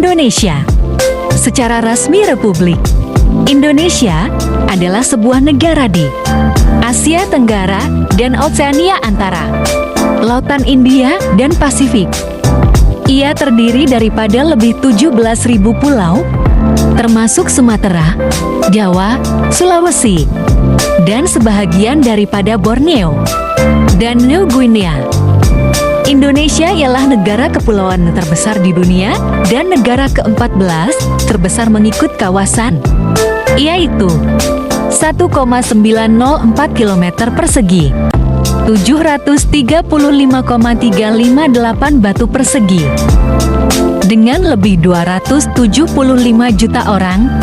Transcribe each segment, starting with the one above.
Indonesia. Secara resmi Republik Indonesia adalah sebuah negara di Asia Tenggara dan Oseania Antara Lautan India dan Pasifik. Ia terdiri daripada lebih 17.000 pulau, termasuk Sumatera, Jawa, Sulawesi, dan sebahagian daripada Borneo dan New Guinea. Indonesia ialah negara kepulauan terbesar di dunia dan negara ke-14 terbesar mengikut kawasan, yaitu 1,904 km persegi, 735,358 batu persegi. Dengan lebih 275 juta orang,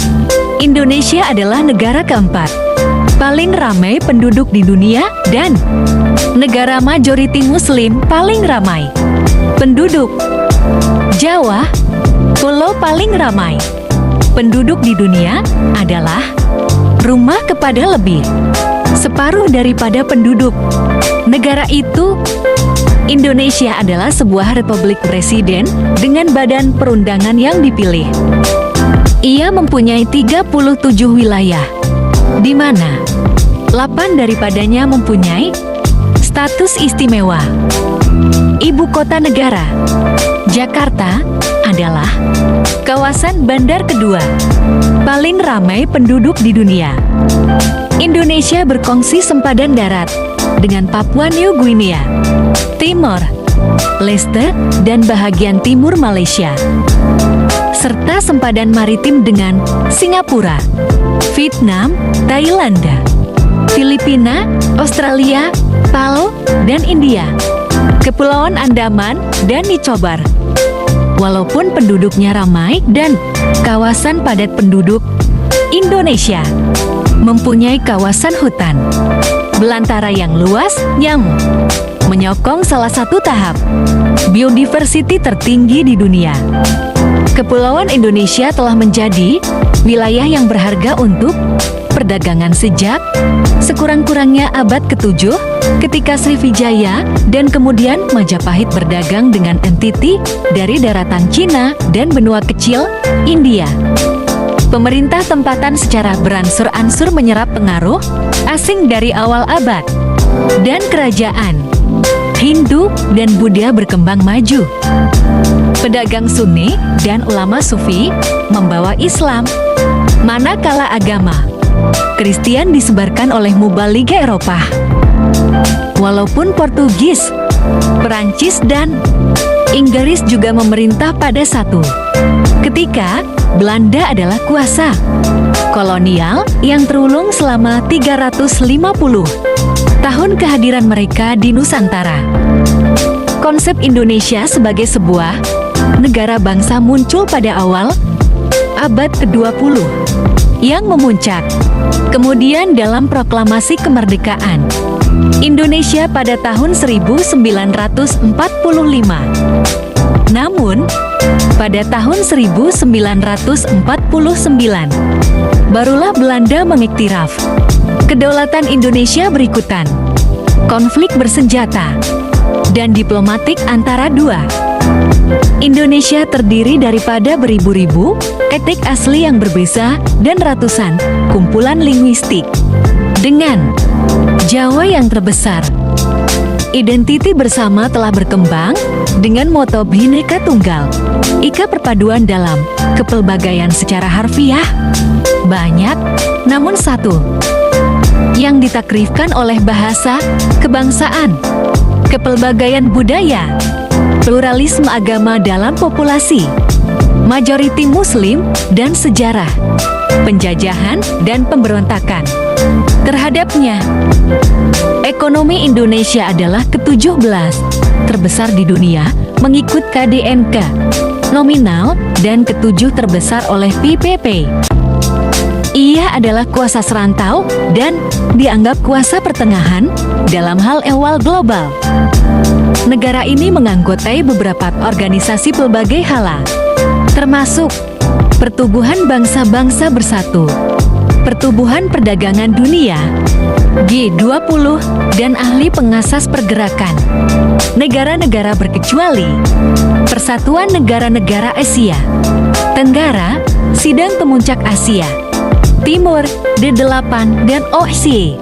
Indonesia adalah negara keempat paling ramai penduduk di dunia dan negara majoriti muslim paling ramai penduduk. Jawa, pulau paling ramai penduduk di dunia, adalah rumah kepada lebih separuh daripada penduduk negara itu. Indonesia adalah sebuah republik presiden dengan badan perundangan yang dipilih. Ia mempunyai 37 wilayah, di mana 8 daripadanya mempunyai status istimewa. Ibu kota negara, Jakarta, adalah kawasan bandar kedua paling ramai penduduk di dunia. Indonesia berkongsi sempadan darat dengan Papua New Guinea, Timor Leste, dan bahagian timur Malaysia, serta sempadan maritim dengan Singapura, Vietnam, Thailand, Filipina, Australia, Palau, dan India, Kepulauan Andaman, dan Nicobar. Walaupun penduduknya ramai dan kawasan padat penduduk, Indonesia mempunyai kawasan hutan belantara yang luas yang menyokong salah satu tahap biodiversity tertinggi di dunia. Kepulauan Indonesia telah menjadi wilayah yang berharga untuk perdagangan sejak sekurang-kurangnya abad ke-7 ketika Sriwijaya dan kemudian Majapahit berdagang dengan entiti dari daratan Cina dan benua kecil India. Pemerintah tempatan secara beransur-ansur menyerap pengaruh asing dari awal abad, dan kerajaan Hindu dan Buddha berkembang maju. Pedagang Sunni dan ulama Sufi membawa Islam, manakala agama Kristen disebarkan oleh Mubalighah Eropa. Walaupun Portugis, Perancis, dan Inggris juga memerintah pada satu ketika, Belanda adalah kuasa kolonial yang terulung selama 350 tahun kehadiran mereka di Nusantara. Konsep Indonesia sebagai sebuah negara bangsa muncul pada awal abad ke-20 yang memuncak kemudian dalam proklamasi kemerdekaan Indonesia pada tahun 1945. Namun, pada tahun 1949, barulah Belanda mengiktiraf kedaulatan Indonesia berikutan konflik bersenjata dan diplomatik antara dua. Indonesia terdiri daripada beribu-ribu etnik asli yang berbeza dan ratusan kumpulan linguistik. Dengan Jawa yang terbesar, identiti bersama telah berkembang dengan moto Bhinneka Tunggal Ika, perpaduan dalam kepelbagaian. Secara harfiah banyak, namun satu yang ditakrifkan oleh bahasa, kebangsaan, kepelbagaian budaya, pluralisme agama dalam populasi, majoriti muslim, dan sejarah penjajahan dan pemberontakan terhadapnya. Ekonomi Indonesia adalah ke-17 terbesar di dunia mengikut KDNK nominal dan ke-7 terbesar oleh PPP. Ia adalah kuasa serantau dan dianggap kuasa pertengahan dalam hal ehwal global. Negara ini menganggotai beberapa organisasi pelbagai hala, termasuk Pertubuhan Bangsa-Bangsa Bersatu, Pertubuhan Perdagangan Dunia, G20, dan ahli pengasas pergerakan negara-negara berkecuali Persatuan Negara-Negara Asia Tenggara, Sidang Pemuncak Asia Timur, D8, dan OSCE.